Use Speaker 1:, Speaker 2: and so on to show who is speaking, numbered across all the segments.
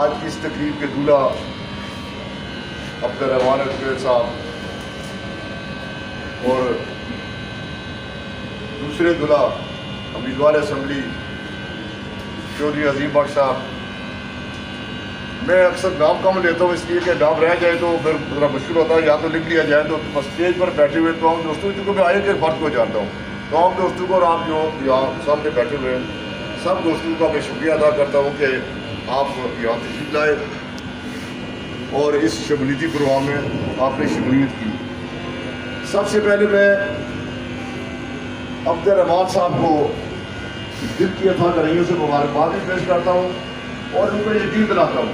Speaker 1: آج کی اس تقریب کے دولہا عبدالرحمان القویت صاحب اور دوسرے دولہا امیدوار اسمبلی چودھری عظیم بخش صاحب. میں اکثر نام کم لیتا ہوں اس لیے کہ نام رہ جائے تو پھر ذرا مشکل ہوتا ہے, یا تو لکھ لیا جائے. تو اسٹیج پر بیٹھے ہوئے تمام دوستوں, کیونکہ میں آئے کے فرد کو جانتا ہوں, تمام دوستوں کو اور آپ جو یہاں سامنے بیٹھے ہوئے ہیں سب دوستوں کا میں شکریہ ادا کرتا ہوں کہ آپ یہاں تشریف لائے اور اس شمولیتی پروگرام میں آپ نے شمولیت کی. سب سے پہلے میں عبدالرحمان صاحب کو دل کی اتھا کرائیوں سے مبارکباد بھی پیش کرتا ہوں اور ان کو یقین دلاتا ہوں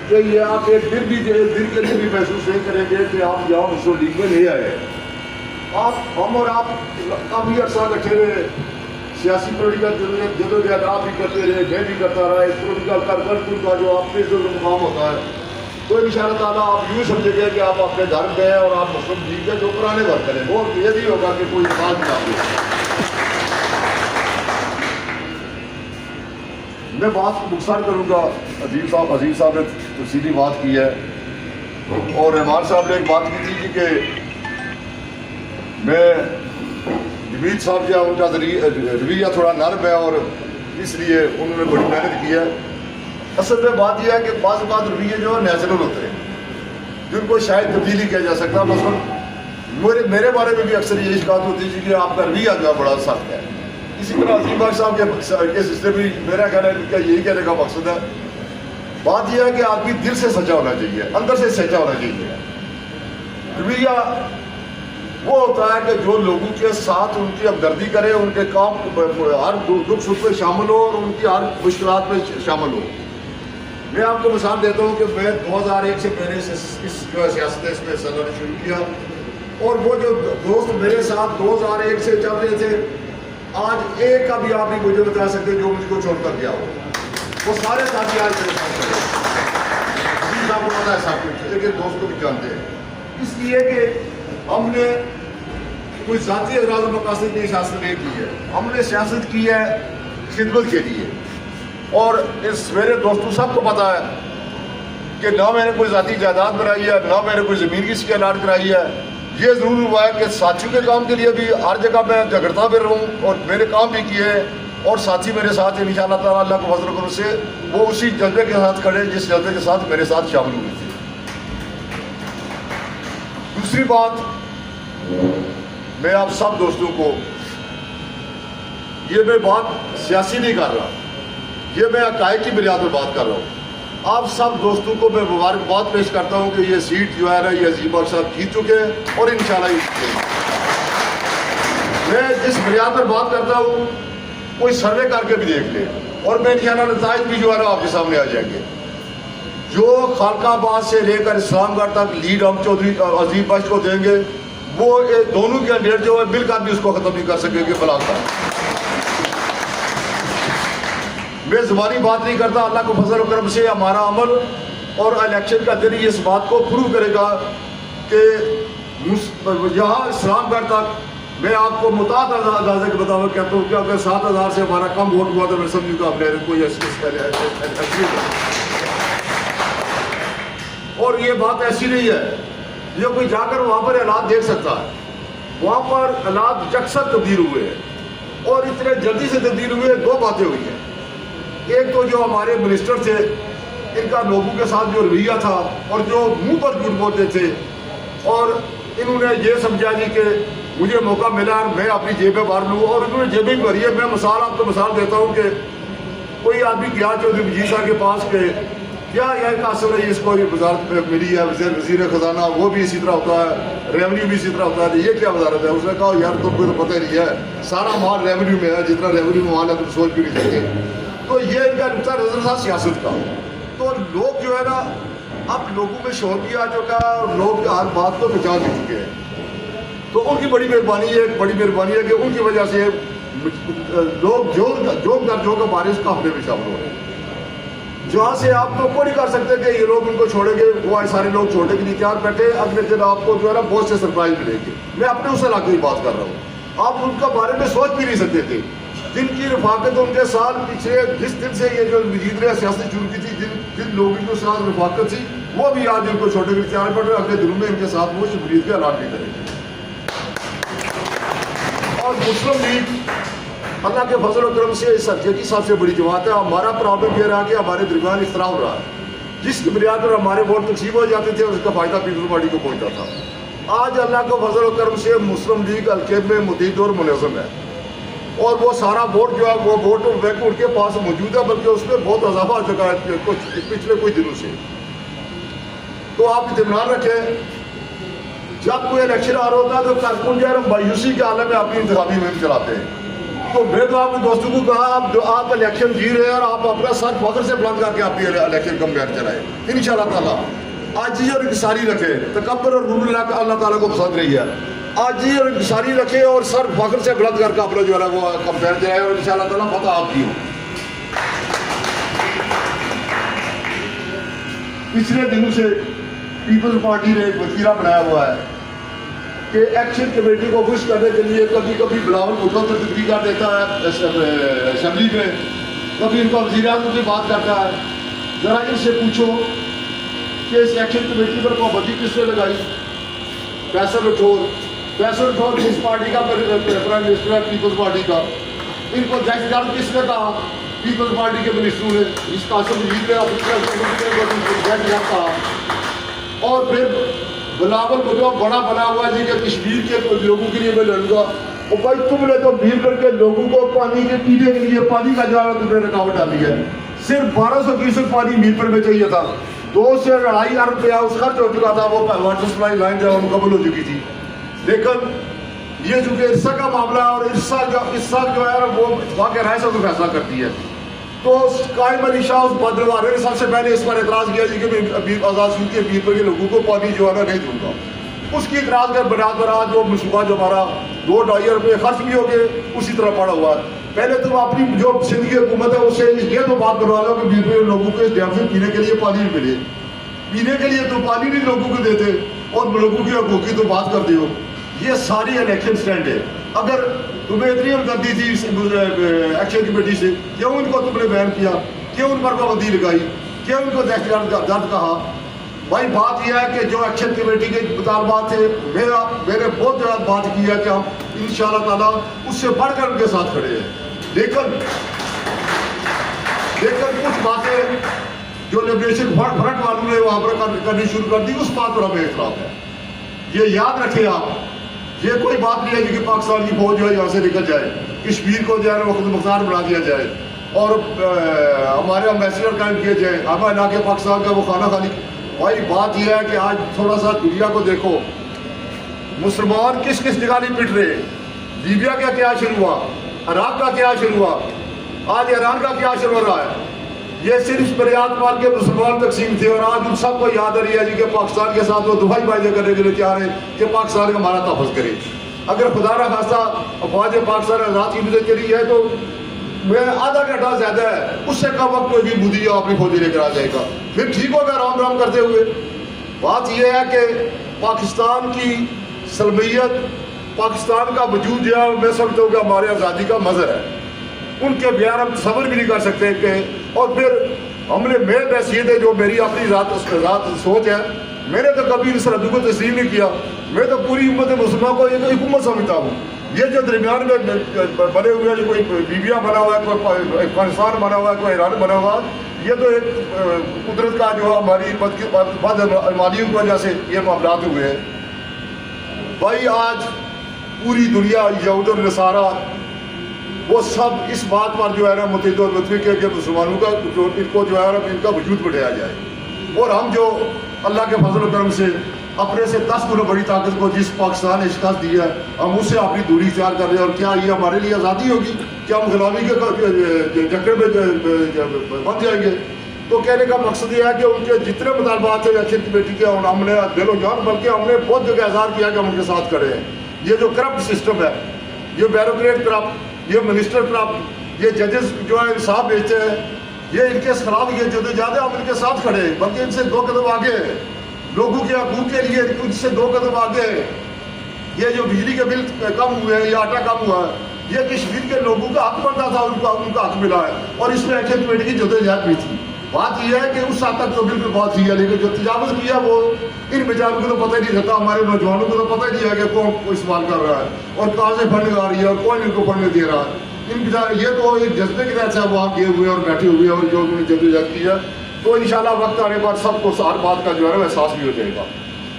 Speaker 1: کہ یہ آپ ایک دل کے لیے بھی محسوس نہیں کریں گے کہ آپ یہاں مسلم لیگ میں نہیں آئے. ہم اور آپ کافی عرصہ اکٹھے رہے, سیاسی پولیٹیکل جدوجہد آپ بھی کرتے رہے, میں بھی کرتا رہا. اس پولیٹیکل کارکن کا جو آپ کے مقام ہوتا ہے تو ان شاء اللہ تعالیٰ آپ یوں سمجھیں گے کہ آپ اپنے گھر گئے اور آپ مسلم لیگ کے جو پرانے گھر کریں, وہ یہ نہیں ہوگا کہ کوئی بات نہیں آپ. میں بات مختصر کروں گا. عظیم صاحب نے تفصیلی بات کی ہے اور رحمان صاحب نے ایک بات کی تھی کہ میں جمیل صاحب جو ان کا رویہ تھوڑا نرم ہے اور اس لیے انہوں نے بڑی محنت کی ہے. اصل میں بات یہ ہے کہ بعض اوقات رویے جو ہے نیچرل ہوتے ہیں جن کو شاید تبدیلی کیا جا سکتا. مثلا میرے بارے میں بھی اکثر یہ شکایت ہوتی ہے کہ آپ کا رویہ جو ہے بڑا سخت ہے. اسی طرح عظیم بخش صاحب کے سلسلے بھی میرا خیال ہے کہ یہی کہنے کا مقصد ہے. بات یہ ہے کہ آدمی دل سے سچا ہونا چاہیے, اندر سے سچا ہونا چاہیے. رویہ وہ ہوتا ہے کہ جو لوگوں کے ساتھ ان کی ہمدردی کرے, ان کے کام ہر دکھ سکھ میں شامل ہو اور ان کی ہر مشکلات میں شامل ہو. میں آپ کو مثال دیتا ہوں کہ میں 2001 سے میں نے اس جو ہے سیاست ہے اس میں حصہ لینا شروع کیا اور وہ جو دوست میرے ساتھ 2001 سے چل رہے تھے آج ایک کا بھی آپ نہیں مجھے بتا سکتے جو مجھ کو چھوڑ کر گیا ہو. وہ سارے ساتھی آج میرے ساتھ چلے. آپ کو پتا ہے سب کچھ, ایک ایک دوست کو بھی جانتے ہیں. اس لیے کہ ہم نے کوئی ذاتی اغراض و مقاصد کی سیاست نہیں کی ہے, ہم نے سیاست کی ہے خدمت کے لیے. اور اس میرے دوستوں سب کو پتا ہے کہ نہ میں نے کوئی ذاتی جائیداد بنائی ہے, نہ میں نے کوئی زمین کی سکی الاٹ کرائی ہے. یہ ضرور ہوا ہے کہ ساتھیوں کے کام کے لیے بھی ہر جگہ میں جھگڑتا بھی رہوں اور میرے کام بھی کیے اور ساتھی میرے ساتھ ان شاء اللہ تعالیٰ اللہ کو فضل و کرم سے وہ اسی جذبے کے ساتھ کھڑے جس جذبے کے ساتھ میرے ساتھ شامل ہوئے تھے. دوسری بات, میں آپ سب دوستوں کو یہ میں بات سیاسی نہیں کر رہا, یہ میں عقائد کی بنیاد پر بات کر رہا ہوں. آپ سب دوستوں کو میں مبارکباد پیش کرتا ہوں کہ یہ سیٹ جو ہے نا یہ عظیم بخش صاحب جیت چکے ہیں اور انشاءاللہ یہ جیتیں گے. میں جس بنیاد پر بات کرتا ہوں کوئی سروے کر کے بھی دیکھ لیں اور میں انشاءاللہ نتائج بھی جو ہے نا آپ کے سامنے آ جائیں گے. جو خالقہ آباد سے لے کر اسلام گڑھ تک لیڈ ہم چودھری عظیم بخش کو دیں گے وہ دونوں کینڈیڈیٹ جو ہے مل کر بھی اس کو ختم نہیں کر سکیں گے بلا کر. میں زبانی بات نہیں کرتا, اللہ کو فضل و کرم سے ہمارا عمل اور الیکشن کا دن اس بات کو پروو کرے گا کہ یہاں اسلام گڑھ تک میں آپ کو متعدد اندازے کے مطابق کہتا ہوں کہ اگر 7,000 سے ہمارا کم ووٹ ہوا تو میں سمجھوں کہ آپ نے کوئی اور یہ بات ایسی نہیں ہے, یہ کوئی جا کر وہاں پر حالات دیکھ سکتا ہے. وہاں پر حالات یکسر تبدیل ہوئے ہیں اور اتنے جلدی سے تبدیل ہوئے. دو باتیں ہوئی ہیں. ایک تو جو ہمارے منسٹر تھے ان کا لوگوں کے ساتھ جو رویہ تھا اور جو منہ پر جھوٹ بولتے تھے اور انہوں نے یہ سمجھا جی کہ مجھے موقع ملا اور میں اپنی جیبیں بھر لوں اور انہوں نے جیبیں بھری ہے. میں آپ کو مثال دیتا ہوں کہ کوئی آدمی گیا چودھری وزیر صاحب کے پاس کہ کیا یہ حاصل ہے, اس کو یہ وزارت میں ملی ہے وزیر خزانہ, وہ بھی اسی طرح ہوتا ہے, ریونیو بھی اسی طرح ہوتا ہے, یہ کیا وزارت ہے؟ اس نے کہا یار تم کو تو پتہ ہی نہیں ہے, سارا مال ریونیو میں ہے, جتنا ریونیو میں مال ہے تم سوچ بھی نہیں سکتے. تو یہ ان کا نقطہ نظر تھا سیاست کا. تو لوگ جو ہے نا اب لوگوں میں شعور بھی آ چکا ہے اور لوگ ہر بات کو پہچان بھی چکے ہیں. تو ان کی بڑی مہربانی ہے کہ ان کی وجہ سے لوگ جو کا بارش کا حملے میں شامل ہو رہے ہیں. جہاں سے آپ تو کوئی نہیں کر سکتے کہ یہ لوگ ان کو چھوڑیں گے, وہ سارے لوگ چھوڑنے کے لیے تیار بیٹھے. اگلے دن آپ کو جو ہے نا بہت سے سرپرائز ملے گی. میں اپنے اس علاقے کی بات کر رہا ہوں, آپ ان کا بارے میں سوچ بھی نہیں سکتے تھے. جن کی رفاقت ان کے ساتھ پچھلے جس دن سے یہ جو مجید نے سیاست شروع کی تھی، جن لوگوں کے ساتھ رفاقت تھی، وہ بھی آج ان کو چھوٹے کے اختیار پڑ رہے ہیں. اگلے دنوں میں ان کے ساتھ وہ شمولیت کا اعلان بھی کریں گے. اور مسلم لیگ اللہ کے فضل و کرم سے اس حلقے کی سب سے بڑی جماعت ہے. ہمارا پرابلم یہ رہا کہ ہمارے درمیان اختلاف ہو رہا ہے، جس کی بنیاد پر ہمارے ووٹ تقسیم ہو جاتے تھے اور اس کا فائدہ پیپلز پارٹی کو پہنچتا تھا. آج اللہ کے فضل و کرم سے مسلم لیگ حلقے میں متحد اور منظم ہے، اور وہ سارا ووٹ جو ہے وہ ووٹ بینک ان کے پاس موجود ہے، بلکہ اس میں بہت اضافہ ہو چکا ہے پچھلے کچھ دنوں سے. تو آپ اطمینان رکھیں، جب کوئی الیکشن آ رہا ہوتا ہے تو کارکن جو ہے مایوسی کے عالم میں اپنی انتخابی مہم چلاتے ہیں. تو میں تو آپ کے دوستوں کو کہا آپ الیکشن جی رہے ہیں اور آپ اپنا سر فخر سے بلند کر کے اپنی الیکشن کمپین چلائیں انشاءاللہ تعالیٰ. عاجزی اور انکساری رکھیں، تکبر اور غرور اللہ تعالیٰ کو پسند رہی ہے. عاجزی اور انکساری رکھیں اور سر فخر سے بلند کر کے اپنا جو ہے وہ کمپین چلائیں، اور انشاءاللہ تعالیٰ فتح آپ کی ہو. پچھلے دنوں سے پیپلز پارٹی نے ایک وتیرہ بنایا ہوا ہے کہ ایکشن کمیٹی کو خوش کرنے کے لیے کبھی کبھی بلاول بھٹو سے تقریر کر دیتا ہے اسمبلی میں، کبھی ان کا وزیر اعظم کی بات کرتا ہے. ذرا ان سے پوچھو کہ اس ایکشن کمیٹی پر پابندی کس نے لگائی؟ فیصل رٹھور جس پارٹی کا پرائم منسٹر ہے پیپلز پارٹی کا، ان کو جج ڈر کس نے کہا؟ پیپلز پارٹی کے منسٹروں نے، جس قاسم مجید نے اپنی جج ڈر کہا. اور پھر بلاول بھٹو بڑا بنا ہوا جی کہ کشمیر کے لوگوں کے لیے میں لڑوں گا. اور بھائی تم نے تو بھیڑ کر کے لوگوں کو پانی کے پینے کے لیے پانی کا جو ہے تم نے رکاوٹ ڈالی ہے. صرف 1200 کیوسک پانی میل پر میں چاہیے تھا، 2 سے 2.5 ارب روپیہ اس خرچ ہو چکا تھا، وہ واٹر سپلائی لائن جو ہے مکمل ہو چکی تھی. لیکن یہ چونکہ عرصہ کا معاملہ ہے اور عرصہ جو ہے وہ واقع رائے سے تو فیصلہ کرتی ہے، تو قائم علی شاہ اس بدروارے نے سب سے پہلے اس پر اعتراض کیا جی کہ میں آزاد سود کے پیر پر کے لوگوں کو پانی جو ہے نا نہیں دوں گا. اس کی اعتراض کر بنیاد پر آج وہ منصوبہ جو ہمارا 2-2.5 روپے خرچ بھی ہو گئے اسی طرح پڑا ہوا ہے. پہلے تو اپنی جو سندھ کی حکومت ہے اس سے یہ تو بات بنوا لو کہ 20 روپے لوگوں کو اس ڈیم سے پینے کے لیے پانی نہیں ملے. پینے کے لیے تو پانی نہیں لوگوں کو دیتے اور لوگوں کی حقوق کی تو بات کرتے ہو. یہ ساری الیکشن سٹینڈ ہے. اگر تمہیں اتنی ہمدردی تھی ایکشن کمیٹی سے، کیوں ان کو تم نے بیان کیا؟ کیوں ان پر پابندی لگائی؟ کیوں ان کو دہشت گرد کہا؟ بھائی بات یہ ہے کہ جو ایکشن کمیٹی کے مطالبات تھے میں نے بہت زیادہ بات کی ہے کہ ہم انشاءاللہ تعالیٰ اس سے بڑھ کر ان کے ساتھ کھڑے ہیں. لیکن کچھ باتیں جو لبریشن فرنٹ والوں نے وہاں پر کرنی شروع کر دی، اس بات پر ہمیں اختلاف ہے. یہ یاد رکھیں آپ، یہ کوئی بات نہیں ہے کہ پاکستان کی فوج جو ہے یہاں سے نکل جائے، کشمیر کو جو ہے وقت مختار بنا دیا جائے اور ہمارے امبیسڈر قائم کیے جائیں، ہم علاقے پاکستان کا وہ خانہ خالی. بھائی بات یہ ہے کہ آج تھوڑا سا دنیا کو دیکھو، مسلمان کس جگہ نہیں پٹ رہے. لیبیا کا کیا شروع ہوا، عراق کا کیا شروع ہوا، آج ایران کا کیا شروع ہو رہا ہے. یہ صرف بنیاد پر کے مسلمان تقسیم تھے، اور آج ان سب کو یاد آ رہی ہے جی کہ پاکستان کے ساتھ وہ دفاعی معاہدے کرنے کے لیے تیار ہے کہ پاکستان کا ہمارا تحفظ کرے. اگر خدا نہ خواستہ افواج پاکستان آزاد کی مدد چلی ہے تو میں آدھا گھنٹہ زیادہ ہے، اس سے کم وقت کوئی بھی مودی یا اپنی فوجی لے کر آ جائے گا، پھر ٹھیک ہوگا رام رام کرتے ہوئے. بات یہ ہے کہ پاکستان کی سلمیت، پاکستان کا وجود جو ہے میں سمجھتا ہوں کہ ہمارے آزادی کا مظہر ہے. ان کے بیان ہم تصور بھی نہیں کر سکتے کہ، اور پھر ہم نے میرے حیثیت ہے جو میری اپنی ذات سوچ ہے، میں نے تو کبھی ان سرحدوں کو تسلیم نہیں کیا. میں تو پوری امت مسلمہ کو ایک حکومت سمجھتا ہوں. یہ جو درمیان میں بنے ہوئے ہیں، جو کوئی لیبیا بنا ہوا ہے، کوئی افغانستان بنا ہوا ہے، کوئی ایران بنا ہوا ہے، یہ تو ایک قدرت کا جو ہماری بدعنوانیوں کی وجہ سے یہ معاملات ہوئے ہیں. بھائی آج پوری دنیا یہود اور نصارہ وہ سب اس بات پر جو ہے نا متحد اور متفق ہے کہ مسلمانوں کا ان کو جو ہے نا ان کا وجود بڑھایا جائے. اور ہم جو اللہ کے فضل و کرم سے اپنے سے 10 گنا بڑی طاقت کو جس پاکستان نے شکست دی ہے، ہم اس سے اپنی دوری اختیار کر رہے ہیں. اور کیا یہ ہمارے لیے آزادی ہوگی؟ کیا ہم غلامی کے چکر میں بن جائیں گے؟ تو کہنے کا مقصد یہ ہے کہ ان کے جتنے مطالبات ہیں ایکشن کمیٹی کے ہم نے دل و جان بلکہ ہم نے بہت جگہ اظہار کیا کہ ہم ان کے ساتھ کھڑے ہیں. یہ جو کرپٹ سسٹم ہے، یہ بیوروکریٹ کرپٹ، یہ منسٹر کرپٹ، یہ ججز جو ہے انصاف بیچتے ہیں، یہ ان کے خلاف یہ جدوجہد ہم ان کے ساتھ کھڑے ہیں، بلکہ ان سے 2 قدم آگے ہیں. لوگوں کے حقوق کے لیے ان سے 2 قدم آگے ہیں. یہ جو بجلی کے بل کم ہوئے ہیں یا آٹا کم ہوا ہے، یہ کشمیر کے لوگوں کا حق بنتا تھا، ان کا حق ملا ہے، اور اس میں ایکشن کمیٹی کی جدوجہد بھی تھی. بات یہ ہے کہ اس حد تک تو بالکل بات ہی ہے، لیکن جو تجاوز کیا وہ ان بیچاروں کو تو پتہ ہی نہیں چلتا، ہمارے نوجوانوں کو تو پتہ ہی نہیں ہے کہ کون کو استعمال کر رہا ہے اور کہاں سے فنڈنگ آ رہی ہے اور کون ان کو فنڈ دے رہا ہے. ان بیچارے یہ تو ایک جذبے کی طرح سے وہاں گئے ہوئے اور بیٹھے ہوئے اور جو انہوں نے جدوجہد کی ہے، تو انشاءاللہ وقت آنے پر سب کو ہر بات کا جو ہے احساس بھی ہو جائے گا.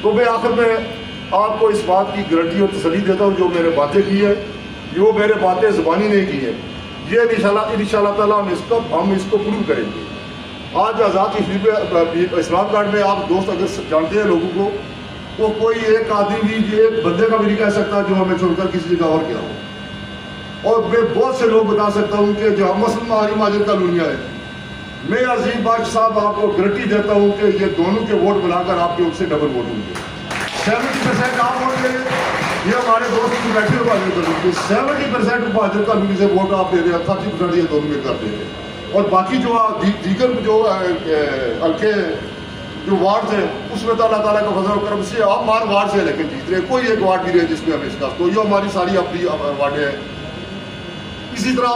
Speaker 1: تو میں آخر میں آپ کو اس بات کی گارنٹی اور تسلی دیتا ہوں، جو میں نے باتیں کی ہے جو میرے باتیں زبانی نہیں کی ہے، یہ انشاءاللہ تعالیٰ ہم اس کو پروو کریں گے. آج آزاد کشمیر پہ اسلام گارڈ میں آپ دوست اگر جانتے ہیں لوگوں کو، تو کوئی ایک آدمی بھی ایک بندے کا بھی نہیں کہہ سکتا جو ہمیں چھوڑ کر کسی جگہ اور کیا ہو. اور میں بہت سے لوگ بتا سکتا ہوں کہ جو مسلم علی ماجد کا لونیا ہے، میں عظیم بادشاہ صاحب آپ کو گارنٹی دیتا ہوں کہ یہ دونوں کے ووٹ بنا کر آپ کے ان سے ڈبل ووٹ ہوں گے. 70% آپ ووٹ دیں گے، یہ ہمارے دوست کی بیٹھے ہوئے بات کریں گے. 70% مہاجر کالونی سے ووٹ آپ دے رہے ہیں، 30% یہ دونوں میں کر دے رہے ہیں. اور باقی جو دیگر جو ہلکے جو وارڈ تھے اس میں تو اللہ تعالیٰ کا فضل و کرم سے آپ مار وارڈ سے لیکن جیت رہے، کوئی ایک وارڈ نہیں رہے جس میں ہمیں شکست. تو یہ ہماری ساری اپنی وارڈیں ہیں. اسی طرح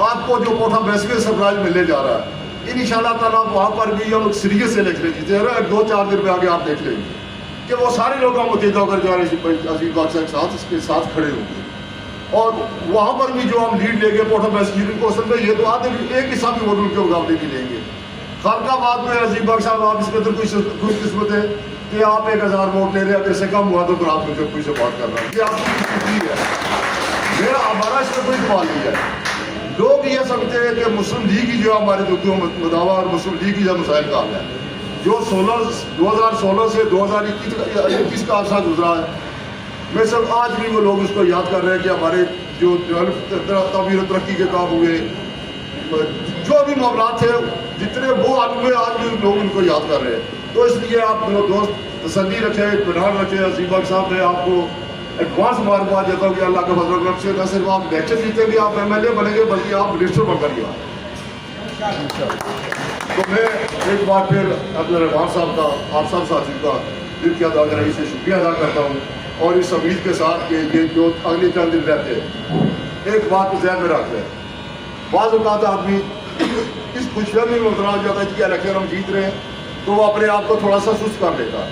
Speaker 1: آپ کو جو کوٹھا بیسوے سرفراز ملنے جا رہا ہے، انشاءاللہ تعالیٰ وہاں پر بھی ہم سیریس سے الیکشن جیتے ہیں. 2-4 دن میں آگے آپ دیکھ لیں گے کہ وہ سارے لوگ ہم متحد ہو کر جو ہے عظیم بادشاہ کے ساتھ اس کے ساتھ کھڑے ہوں گے. اور وہاں پر بھی جو ہم لیڈ لیں گے کوٹھا بیسوے کو، اصل میں یہ تو آدھے ایک حصہ بھی ووٹ ان کے مقابلے بھی لیں گے. خالقہ آباد میں عظیم بخش صاحب آپ اس میں تو کوئی خوش قسمت ہے کہ آپ 1000 ووٹ لے رہے ہیں، اگر سے کم ہوا تو پھر آپ مجھے کوئی سے بات کر رہا ہے. یہ آپ کی خوشی ہے، میرا ہمارا اس میں کوئی سوال نہیں ہے. لوگ یہ سمجھتے ہیں کہ مسلم لیگ کی جو ہمارے جو مداوع اور مسلم لیگ کی جو مسائل کا حل ہے، جو 2016 سے 2021 کا عرصہ گزرا ہے، میں سب آج بھی وہ لوگ اس کو یاد کر رہے ہیں کہ ہمارے جو تعمیر و ترقی کے کام ہوئے، جو بھی معاملات تھے جتنے وہ حل ہوئے، آج بھی لوگ ان کو یاد کر رہے ہیں. تو اس لیے آپ دوست تسلی رکھیں، اطمینان رکھیں. عظیم بخش صاحب میں آپ کو ایڈوانس مبارکباد دیتا ہوں کہ اللہ کے فضل و کرم سے نہ صرف آپ الیکشن جیتیں گے، آپ ایم ایل اے بنیں گے، بلکہ آپ منسٹر بن کر گے. تو میں ایک بار پھر عبدالرحمان صاحب کا، آپ سب ساتھیوں کا دل کی اداکاری سے شکریہ ادا کرتا ہوں، اور اس امید کے ساتھ کہ یہ جو اگلے چند دن رہتے ہیں ایک بات کو ذہن میں رکھتے ہیں. بعض اوقات آدمی اس خوش فہمی میں مبتلا ہو جاتا ہے کہ الیکشن ہم جیت رہے ہیں تو وہ اپنے آپ کو تھوڑا سا سست کر لیتا.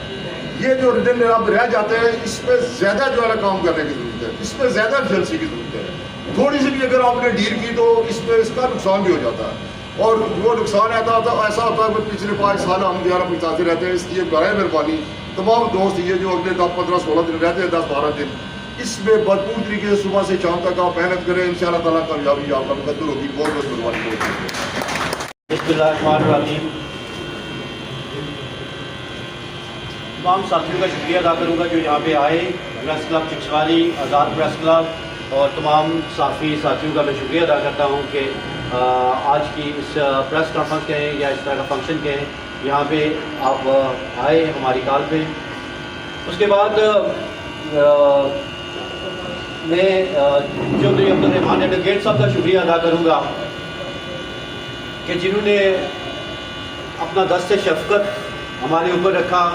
Speaker 1: یہ جو دن اب رہ جاتے ہیں اس پہ زیادہ جو ہے کام کرنے کی ضرورت ہے، اس پہ زیادہ ایفیشنسی کی ضرورت ہے. تھوڑی سی بھی اگر آپ نے ڈیل کی تو اس پہ اس کا نقصان بھی ہو جاتا ہے، اور وہ نقصان ایسا ہوتا ہے کہ پچھلے 5 سال ہم جو ہے پچھاتے رہتے ہیں. اس لیے برائے مہربانی تمام دوست یہ جو اگلے 10-15-16 دن رہتے ہیں، 10-12 دن، اس میں بھرپور طریقے سے صبح سے شام تک آپ محنت کریں. انشاءاللہ تعالیٰ کامیابی آپ کا مقدر ہوگی. بہت بہت مہربانی.
Speaker 2: بسم اللہ الرحمن الرحیم. تمام ساتھیوں کا شکریہ ادا کروں گا جو یہاں پہ آئے. پریس کلب چکسواری، آزاد پریس کلب اور تمام صحافی ساتھیوں کا میں شکریہ ادا کرتا ہوں کہ آج کی اس پریس کانفرنس کہیں یا اس طرح کا فنکشن کہیں، یہاں پہ آپ آئے ہماری کال پہ. اس کے بعد میں چودھری عبدالرحمان ایڈوکیٹ صاحب کا شکریہ ادا کروں گا کہ جنہوں نے اپنا دست شفقت ہمارے اوپر رکھا.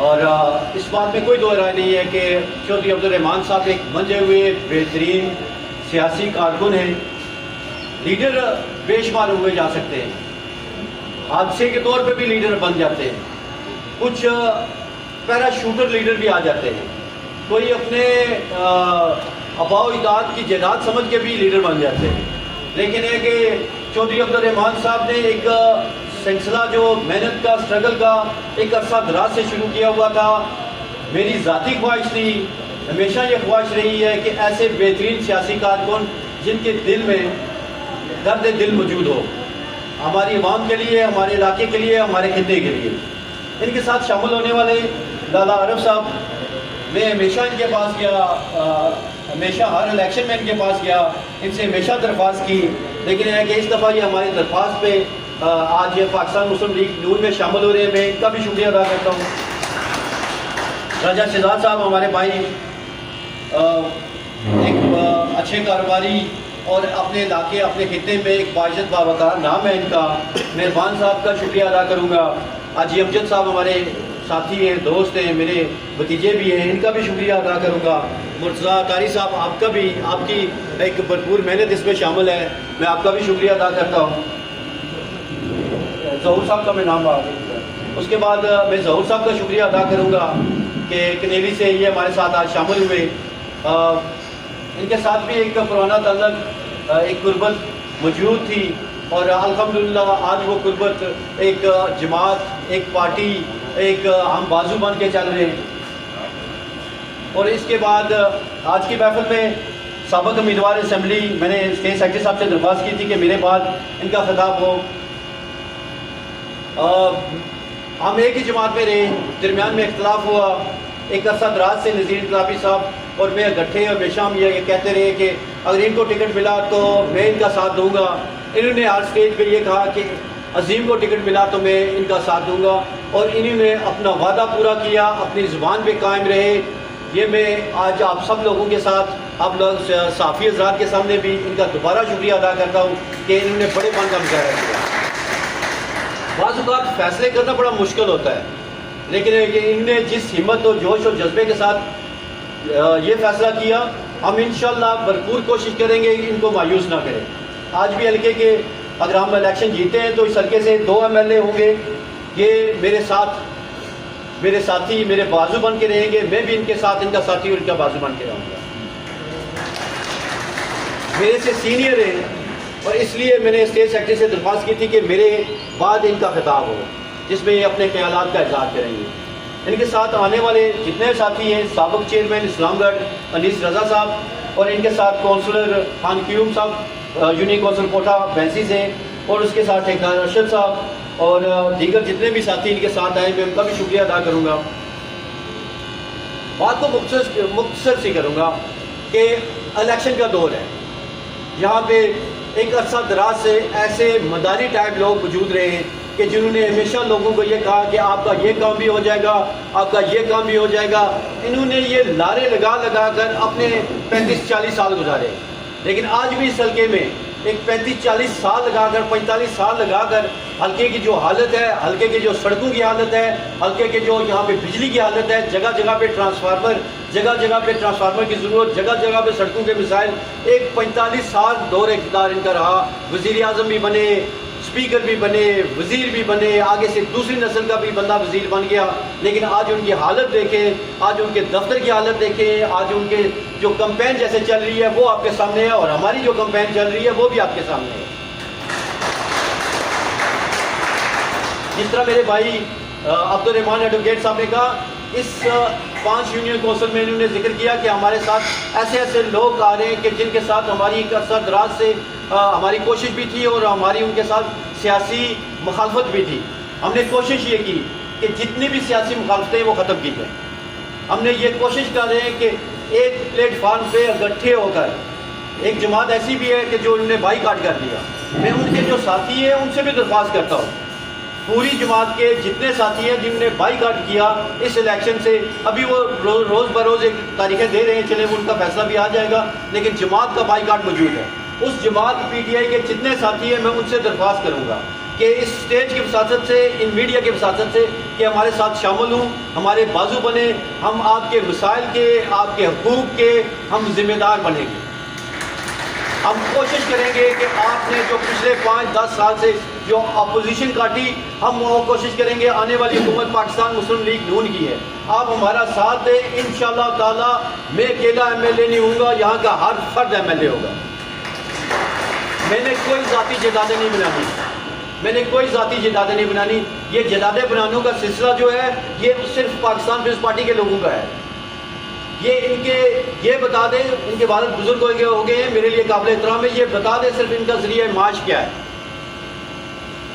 Speaker 2: اور اس بات میں کوئی دو رائے نہیں ہے کہ چودھری عبدالرحمان صاحب ایک منجے ہوئے بہترین سیاسی کارکن ہیں. لیڈر بے شمار ہوئے جا سکتے ہیں، حادثے کے طور پہ بھی لیڈر بن جاتے ہیں، کچھ پیرا شوٹر لیڈر بھی آ جاتے ہیں، کوئی اپنے آباء و اجداد کی جائیداد سمجھ کے بھی لیڈر بن جاتے ہیں. لیکن یہ کہ چودھری عبدالرحمان صاحب نے ایک سلسلہ جو محنت کا، سٹرگل کا ایک عرصہ دراز سے شروع کیا ہوا تھا. میری ذاتی خواہش تھی، ہمیشہ یہ خواہش رہی ہے کہ ایسے بہترین سیاسی کارکن جن کے دل میں درد دل موجود ہو، ہماری عوام کے لیے، ہمارے علاقے کے لیے، ہمارے خطے کے لیے. ان کے ساتھ شامل ہونے والے لالا عرف صاحب، میں ہمیشہ ان کے پاس گیا، ہمیشہ ہر الیکشن میں ان کے پاس گیا، ان سے ہمیشہ درخواست کی. لیکن یہ کہ اس دفعہ یہ ہماری درخواست پہ آج یہ پاکستان مسلم لیگ نون میں شامل ہو رہے ہیں. میں ان کا بھی شکریہ ادا کرتا ہوں. راجہ شہزاد صاحب ہمارے بھائی، ایک اچھے کاروباری اور اپنے علاقے، اپنے خطے میں ایک باعزت باوقار نام ہے ان کا. مہربان صاحب کا شکریہ ادا کروں گا. حاجی امجد صاحب ہمارے ساتھی ہیں، دوست ہیں، میرے بھتیجے بھی ہیں، ان کا بھی شکریہ ادا کروں گا. مرتضیٰ اطاری صاحب، آپ کا بھی، آپ کی ایک بھرپور محنت اس میں شامل ہے، میں آپ کا بھی شکریہ ادا کرتا ہوں. ظہور صاحب کا میں نام آ گیا. اس کے بعد میں ظہور صاحب کا شکریہ ادا کروں گا کہ کنیلی سے یہ ہمارے ساتھ آج شامل ہوئے. ان کے ساتھ بھی ایک پرانا تعلق، ایک قربت موجود تھی، اور الحمدللہ آج وہ قربت ایک جماعت، ایک پارٹی، ایک ہم بازو بن کے چل رہے ہیں. اور اس کے بعد آج کی محفل میں سابق امیدوار اسمبلی، میں نے اسٹیٹ سیکرٹری صاحب سے درخواست کی تھی کہ میرے بعد ان کا خطاب ہو. ہم ایک ہی جماعت میں رہے، درمیان میں اختلاف ہوا، ایک عرصہ دراز سے نذیر انقلابی صاحب اور میں اکٹھے ہمیشہ ہم یہ کہتے رہے کہ اگر ان کو ٹکٹ ملا تو میں ان کا ساتھ دوں گا. انہوں نے ہر اسٹیج پہ یہ کہا کہ عظیم کو ٹکٹ ملا تو میں ان کا ساتھ دوں گا، اور انہوں نے اپنا وعدہ پورا کیا، اپنی زبان پہ قائم رہے. یہ میں آج آپ سب لوگوں کے ساتھ، آپ لوگ صحافی حضرات کے سامنے بھی ان کا دوبارہ شکریہ ادا کرتا ہوں کہ انہوں نے بڑے من کا مظاہرہ کیا. بعض اوقات فیصلے کرنا بڑا مشکل ہوتا ہے، لیکن انہوں نے جس ہمت اور جوش اور جذبے کے ساتھ یہ فیصلہ کیا، ہم انشاءاللہ بھرپور کوشش کریں گے ان کو مایوس نہ کریں. آج بھی حلقے کے اگر ہم الیکشن جیتے ہیں تو اس حلقے سے 2 MLA ہوں گے. یہ میرے ساتھ، میرے ساتھی، میرے بازو بن کے رہیں گے. میں بھی ان کے ساتھ ان کا ساتھی اور ان کا بازو بن کے رہوں گا. میرے سے سینئر ہیں، اور اس لیے میں نے اسٹیٹ سیکرٹری سے درخواست کی تھی کہ میرے بعد ان کا خطاب ہو، جس میں یہ اپنے خیالات کا اظہار کریں گے. ان کے ساتھ آنے والے جتنے ساتھی ہیں، سابق چیئرمین اسلام گڑھ انیس رضا صاحب، اور ان کے ساتھ کونسلر خان قیوم صاحب یونین کونسل کوٹا بینسی سے، اور اس کے ساتھ ٹھیکیدار ارشد صاحب اور دیگر جتنے بھی ساتھی ان کے ساتھ آئے، میں ان کا بھی شکریہ ادا کروں گا. بات کو مختصر سی کروں گا کہ الیکشن کا دور ہے. یہاں پہ ایک عرصہ دراز سے ایسے مداری ٹائپ لوگ موجود رہے ہیں کہ جنہوں نے ہمیشہ لوگوں کو یہ کہا کہ آپ کا یہ کام بھی ہو جائے گا، آپ کا یہ کام بھی ہو جائے گا. انہوں نے یہ لارے لگا کر اپنے 35-40 سال گزارے. لیکن آج بھی اس حلقے میں ایک 35-40 سال لگا کر، 45 سال لگا کر حلقے کی جو حالت ہے، حلقے کے جو سڑکوں کی حالت ہے، حلقے کے جو یہاں پہ بجلی کی حالت ہے، جگہ جگہ پہ ٹرانسفارمر، جگہ جگہ پہ ٹرانسفارمر کی ضرورت، جگہ جگہ پہ سڑکوں کے مسائل. ایک 45 سال دور اقتدار ان کا رہا. وزیر اعظم بھی بنے، اسپیکر بھی بنے، وزیر بھی بنے، آگے سے دوسری نسل کا بھی بندہ وزیر بن گیا. لیکن آج ان کی حالت دیکھیں، آج ان کے دفتر کی حالت دیکھیں، آج ان کے جو کمپین جیسے چل رہی ہے وہ آپ کے سامنے ہے، اور ہماری جو کمپین چل رہی ہے وہ بھی آپ کے سامنے ہے. جس طرح میرے بھائی عبدالرحمان ایڈوکیٹ صاحب نے کہا، اس 5 یونین کونسل میں انہوں نے ذکر کیا کہ ہمارے ساتھ ایسے ایسے لوگ آ رہے ہیں کہ جن کے ساتھ ہماری ایک عرصہ دراز سے ہماری کوشش بھی تھی، اور ہماری ان کے ساتھ سیاسی مخالفت بھی تھی. ہم نے کوشش یہ کی کہ جتنی بھی سیاسی مخالفتیں وہ ختم کی جائیں. ہم نے یہ کوشش کر رہے ہیں کہ ایک پلیٹ فارم پہ اکٹھے ہو کر، ایک جماعت ایسی بھی ہے کہ جو انہوں نے بائی کاٹ کر دیا. میں ان کے جو ساتھی ہیں ان سے بھی درخواست کرتا ہوں، پوری جماعت کے جتنے ساتھی ہیں جنہوں نے بائی کاٹ کیا اس الیکشن سے، ابھی وہ روز بروز ایک تاریخیں دے رہے ہیں، چلے وہ ان کا فیصلہ بھی آ جائے گا، لیکن جماعت کا بائی کاٹ موجود ہے. اس جماعت PTI کے جتنے ساتھی ہیں میں ان سے درخواست کروں گا کہ اس اسٹیج کی وساطت سے، ان میڈیا کی وساطت سے، کہ ہمارے ساتھ شامل ہوں، ہمارے بازو بنے. ہم آپ کے مسائل کے، آپ کے حقوق کے ہم ذمہ دار بنیں گے. ہم کوشش کریں گے کہ آپ نے جو پچھلے 5-10 سال سے جو اپوزیشن کاٹی، ہم وہ کوشش کریں گے آنے والی حکومت پاکستان مسلم لیگ نون کی ہے، آپ ہمارا ساتھ دیں. انشاءاللہ تعالی میں اکیلا MLA نہیں ہوں گا، یہاں کا ہر فرد MLA ہوگا. میں نے کوئی ذاتی جائیدادیں نہیں بنانی، میں نے کوئی ذاتی جائیدادیں نہیں بنانی. یہ جائیدادیں بنانے کا سلسلہ جو ہے یہ صرف پاکستان پیپلز پارٹی کے لوگوں کا ہے. یہ بتا دیں، ان کے والد بزرگ ہو گئے ہیں، میرے لیے قابل احترام ہے. یہ بتا دیں صرف ان کا ذریعہ معاش کیا ہے،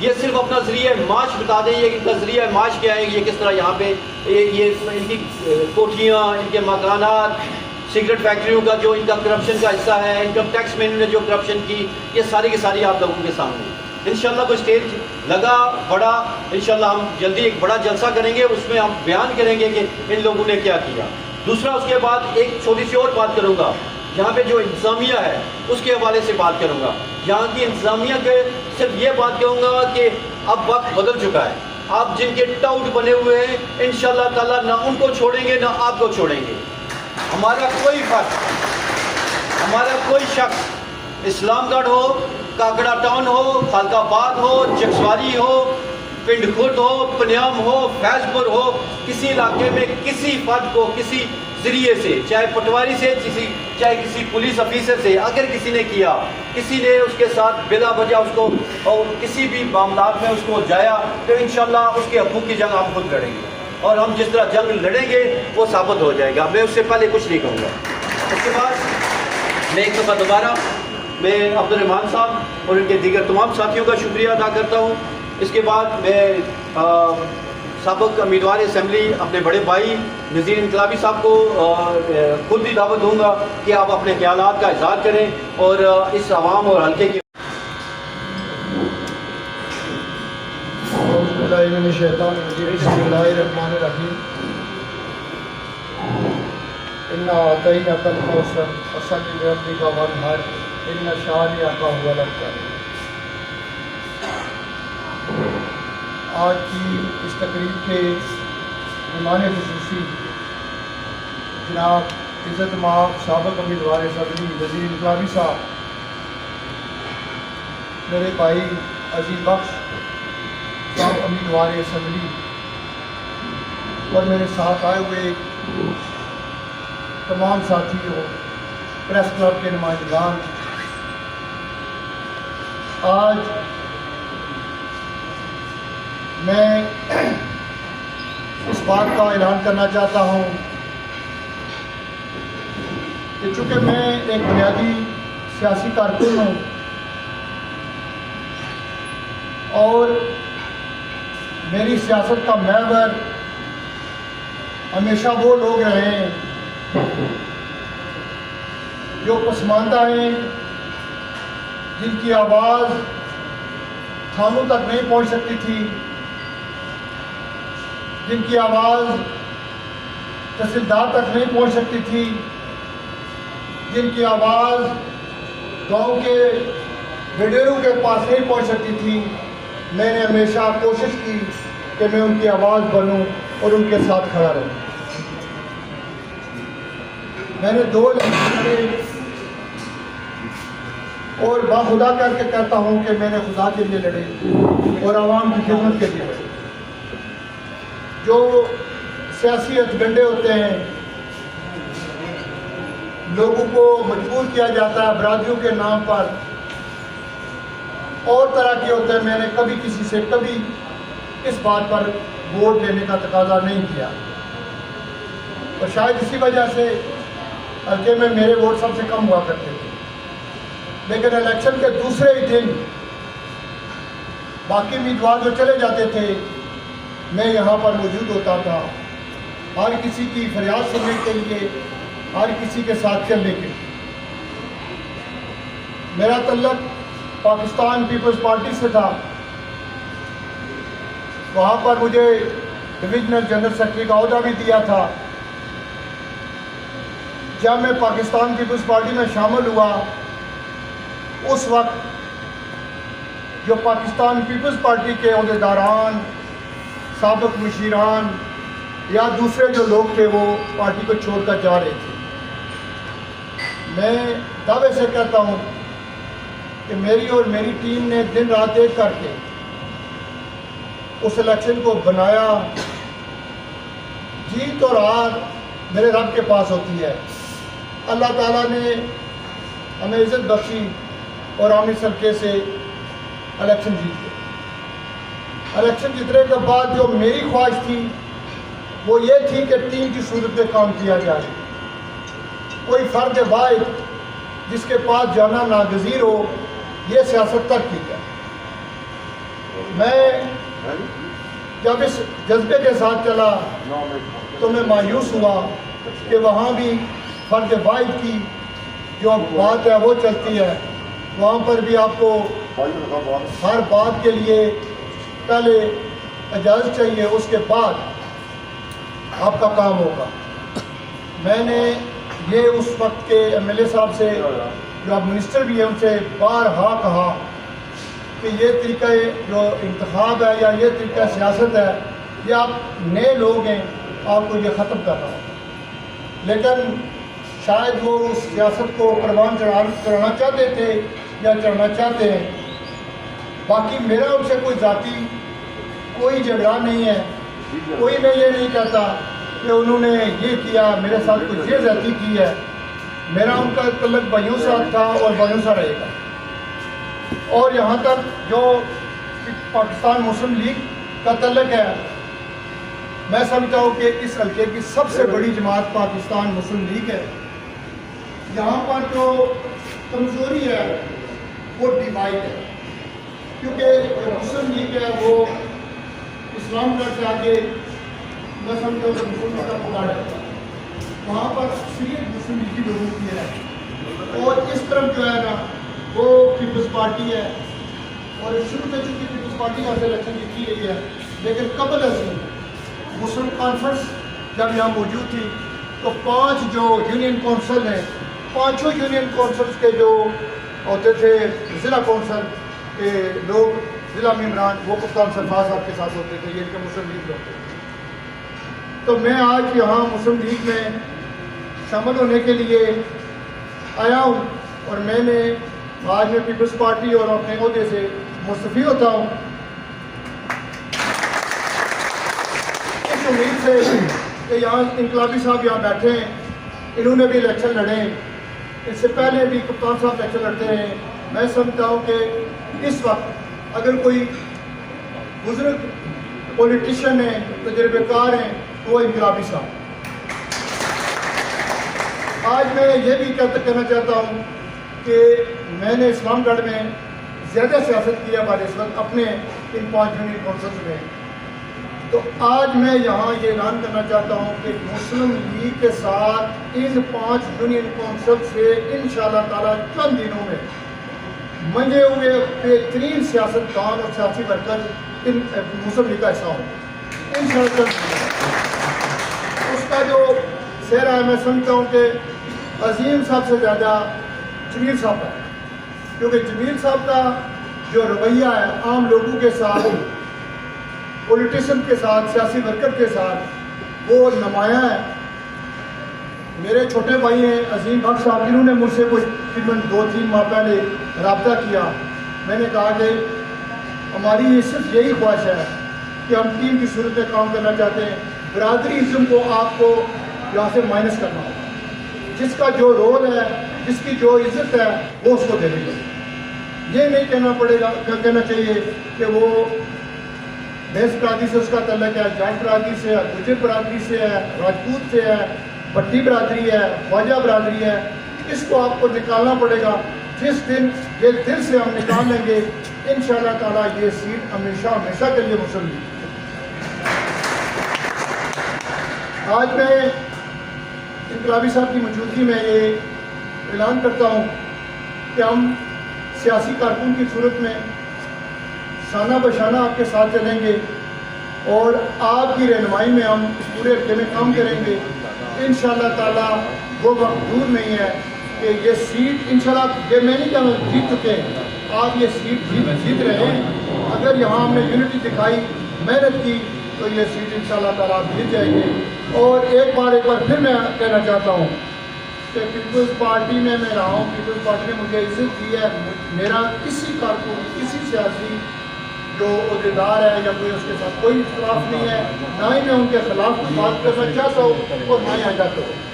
Speaker 2: یہ صرف اپنا ذریعہ معاش بتا دیں. یہ ان کا ذریعہ معاش کیا ہے، یہ کس طرح یہاں پہ یہ ان کی کوٹھیاں، ان کے مکانات، سگریٹ فیکٹریوں کا جو ان کا کرپشن کا حصہ ہے، انکم ٹیکس میں انہوں نے جو کرپشن کی، یہ ساری کی ساری آپ لوگوں کے سامنے. انشاءاللہ کوئی اسٹیج لگا بڑا، انشاءاللہ ہم جلدی ایک بڑا جلسہ کریں گے، اس میں ہم بیان کریں گے کہ ان لوگوں نے کیا کیا. دوسرا، اس کے بعد ایک چھوٹی سی اور بات کروں گا، یہاں پہ جو انتظامیہ ہے اس کے حوالے سے بات کروں گا. یہاں کی انتظامیہ کے صرف یہ بات کہوں گا کہ اب وقت بدل چکا ہے. آپ جن کے ٹاؤٹ بنے ہوئے ہیں انشاءاللہ تعالیٰ نہ ان کو چھوڑیں گے نہ آپ کو چھوڑیں گے. ہمارا کوئی فرق، ہمارا کوئی شخص اسلام گڑھ ہو، کاکڑا ٹاؤن ہو، خالق آباد ہو، چکسواری ہو، پنڈ خرد ہو، پنیام ہو، فیض پور ہو، کسی علاقے میں کسی فرد کو کسی ذریعے سے، چاہے پٹواری سے، چاہے کسی پولیس افیسر سے، اگر کسی نے کیا، کسی نے اس کے ساتھ بلا وجہ اس کو اور کسی بھی معاملات میں اس کو جایا، تو انشاءاللہ اس کے حقوق کی جنگ ہم خود لڑیں گے، اور ہم جس طرح جنگ لڑیں گے وہ ثابت ہو جائے گا۔ میں اس سے پہلے کچھ نہیں کہوں گا۔ اس کے بعد میں ایک دفعہ دوبارہ میں عبدالرحمان صاحب اور ان کے دیگر تمام ساتھیوں کا شکریہ ادا کرتا ہوں۔ اس کے بعد میں سابق امیدوار اسمبلی اپنے بڑے بھائی نذیر انقلابی صاحب کو خود بھی دعوت دوں گا کہ آپ اپنے خیالات کا اظہار کریں اور اس عوام اور حلقے کی
Speaker 3: بسم اللہ الرحمن الرحیم۔ انا اعطیناک الکوثر فصلی لربک وانحر ان شانئک هو الابتر۔ آج کی اس تقریب کے مہمان خصوصی جناب عزت مآب سابق امیدوار اسمبلی نذیر انقلابی صاحب، میرے بھائی عزیز بخش صاحب امیدوار اسمبلی، اور میرے ساتھ آئے ہوئے تمام ساتھیوں، پریس کلب کے نمائندگان، آج میں اس بات کا اعلان کرنا چاہتا ہوں کہ چونکہ میں ایک بنیادی سیاسی کارکن ہوں اور میری سیاست کا محور ہمیشہ وہ لوگ رہے ہیں جو پسماندہ ہیں، جن کی آواز تھانوں تک نہیں پہنچ سکتی تھی، جن کی آواز تحصیلدار تک نہیں پہنچ سکتی تھی، جن کی آواز گاؤں کے وڈیروں کے پاس نہیں پہنچ سکتی تھی۔ میں نے ہمیشہ کوشش کی کہ میں ان کی آواز بنوں اور ان کے ساتھ کھڑا رہوں۔ میں نے 2 الیکشن لڑے اور باخدا کر کے کہتا ہوں کہ میں نے خدا کے لیے لڑے اور عوام کی خدمت کے لیے لڑے۔ جو سیاسی ایجنڈے ہوتے ہیں، لوگوں کو مجبور کیا جاتا ہے برادریوں کے نام پر، اور طرح کے ہوتے ہیں، میں نے کبھی کسی سے کبھی اس بات پر ووٹ لینے کا تقاضا نہیں کیا، اور شاید اسی وجہ سے حلقے میں میرے ووٹ سب سے کم ہوا کرتے تھے۔ لیکن الیکشن کے دوسرے ہی دن باقی امیدوار جو چلے جاتے تھے، میں یہاں پر موجود ہوتا تھا، ہر کسی کی فریاد سننے کے لیے، ہر کسی کے ساتھ چلنے کے لیے۔ میرا تعلق پاکستان پیپلز پارٹی سے تھا، وہاں پر مجھے ڈویژنل جنرل سیکرٹری کا عہدہ بھی دیا تھا۔ جب میں پاکستان پیپلز پارٹی میں شامل ہوا، اس وقت جو پاکستان پیپلز پارٹی کے عہدیداران، سابق مشیران یا دوسرے جو لوگ تھے، وہ پارٹی کو چھوڑ کر جا رہے تھے۔ میں دعوے سے کہتا ہوں کہ میری اور میری ٹیم نے دن رات ایک کر کے اس الیکشن کو بنایا۔ جیت اور ہار میرے رب کے پاس ہوتی ہے۔ اللہ تعالیٰ نے ہمیں عزت بخشی اور عامی سلقے سے الیکشن جیت گئے۔ الیکشن جیتنے کے بعد جو میری خواہش تھی وہ یہ تھی کہ ٹیم کی صورت میں کام کیا جائے، کوئی فرد واحد جس کے پاس جانا ناگزیر ہو، یہ سیاست ترک کی جائے۔ میں جب اس جذبے کے ساتھ چلا تو میں مایوس ہوا کہ وہاں بھی فرد واحد کی جو بات ہے وہ چلتی ہے، وہاں پر بھی آپ کو ہر بات کے لیے پہلے اجازت چاہیے، اس کے بعد آپ کا کام ہوگا۔ میں نے یہ اس وقت کے ایم ایل اے صاحب سے، جو اب منسٹر بھی ہیں، ان سے بارہا کہا کہ یہ طریقہ جو انتخاب ہے یا یہ طریقہ سیاست ہے، یہ آپ نئے لوگ ہیں، آپ کو یہ ختم کرنا ہوگا۔ لیکن شاید وہ اس سیاست کو پروان چڑھانا چاہتے تھے یا چڑھنا چاہتے ہیں. باقی میرا ان سے کوئی ذاتی کوئی جھگڑا نہیں ہے. کوئی میں یہ نہیں کہتا کہ انہوں نے یہ کیا, میرے ساتھ کچھ یہ زیادتی کی ہے. میرا ان کا تعلق بھائیوں سے تھا اور بھائیوں سے رہے گا. اور یہاں تک جو پاکستان مسلم لیگ کا تعلق ہے, میں سمجھتا ہوں کہ اس حلقے کی سب سے بڑی جماعت پاکستان مسلم لیگ ہے. یہاں پر جو کمزوری ہے وہ ڈیوائڈ ہے, کیونکہ جو مسلم لیگ ہے وہ اسلام گڑھ سے آگے میں سمجھتا ہوں کہ مسلم لیگ کا پکڑ ہے. وہاں پر اکثریت مسلم لیگی لوگوں کی ہے, اور اس طرف جو ہے نا وہ پیپلز پارٹی ہے. اور شروع سے چونکہ پیپلز پارٹی کا الیکشن کی گئی ہے, لیکن قبل ازیں مسلم کانفرنس جب یہاں موجود تھی تو 5 جو یونین کونسل ہیں, 5 یونین کونسلز کے جو ہوتے تھے ضلع کونسل کے لوگ, ضلع ممبران, وہ کپتان سرفراز صاحب کے ساتھ ہوتے تھے, یہ ان کے مسلم لیگ ہوتے تھے. تو میں آج یہاں مسلم لیگ میں شامل ہونے کے لیے آیا ہوں, اور میں نے آج میں پیپلز پارٹی اور اپنے عہدے سے مستعفی ہوتا ہوں اس امید سے کہ یہاں انقلابی صاحب یہاں بیٹھے ہیں, انہوں نے بھی الیکشن لڑے ہیں, اس سے پہلے بھی کپتان صاحب الیکشن لڑتے رہے ہیں. میں سمجھتا ہوں کہ اس وقت اگر کوئی بزرگ پولیٹیشین ہیں, تجربے کار ہیں, تو وہ انقلابی صاحب. آج میں یہ بھی کہنا چاہتا ہوں کہ میں نے اسلام گڑھ میں زیادہ سیاست کیا بنسبت اپنے ان 5 یونین کونسلز میں. تو آج میں یہاں یہ اعلان کرنا چاہتا ہوں کہ مسلم لیگ کے ساتھ ان 5 یونین کونسل سے انشاءاللہ تعالیٰ چند دنوں میں منجے ہوئے بہترین سیاستدان اور سیاسی ورکر ان مسلم لیگ کا حصہ ہوں انشاءاللہ. اس کا جو سہرا ہے میں سمجھتا ہوں کہ عظیم صاحب سے زیادہ جمیل صاحب کا ہے, کیونکہ جمیل صاحب کا جو رویہ ہے عام لوگوں کے ساتھ, پولیٹیشن کے ساتھ, سیاسی ورکر کے ساتھ, وہ نمایاں ہے. میرے چھوٹے بھائی ہیں عظیم بخش صاحب, جنہوں نے مجھ سے کچھ تقریباً 2-3 ماہ پہلے رابطہ کیا. میں نے کہا کہ ہماری صرف یہی خواہش ہے کہ ہم ٹیم کی صورت میں کام کرنا چاہتے ہیں. برادری ازم کو آپ کو یہاں سے مائنس کرنا ہوگا. جس کا جو رول ہے, جس کی جو عزت ہے, وہ اس کو دینی پڑے. یہ نہیں کہنا چاہیے کہ وہ بیس برادری سے اس کا تعلق ہے, جٹ برادری سے ہے, گجر برادری سے ہے, راجپوت سے ہے, بٹی برادری ہے, خواجہ برادری ہے. اس کو آپ کو نکالنا پڑے گا. جس دن یہ دل سے ہم نکال لیں گے انشاءاللہ تعالیٰ یہ سیٹ ہمیشہ ہمیشہ کے لیے مسلم لیگ. آج میں انقلابی صاحب کی موجودگی میں یہ اعلان کرتا ہوں کہ ہم سیاسی کارکن کی صورت میں شانہ بشانہ آپ کے ساتھ چلیں گے, اور آپ کی رہنمائی میں ہم اس پورے علاقے میں کام کریں گے. انشاءاللہ تعالیٰ وہ وقت دور نہیں ہے کہ یہ سیٹ انشاءاللہ, یہ میں نہیں کہنا جیت چکے ہیں, آپ یہ سیٹ جیت رہے ہیں. اگر یہاں ہم نے یونٹی دکھائی, محنت کی, تو یہ سیٹ انشاءاللہ تعالیٰ آپ جیت جائیں گے. اور ایک بار پھر میں کہنا چاہتا ہوں کہ پیپلز پارٹی میں رہا ہوں, پیپلز پارٹی نے مجھے عزت دی ہے. میرا کسی کارکن, کسی سیاسی جو عہدیدار ہے یا کوئی اس کے ساتھ کوئی اختلاف نہیں ہے, نہ ہی میں ان کے خلاف کوئی بات کرنا چاہتا ہوں اور نہ ہی آ جاتا ہوں.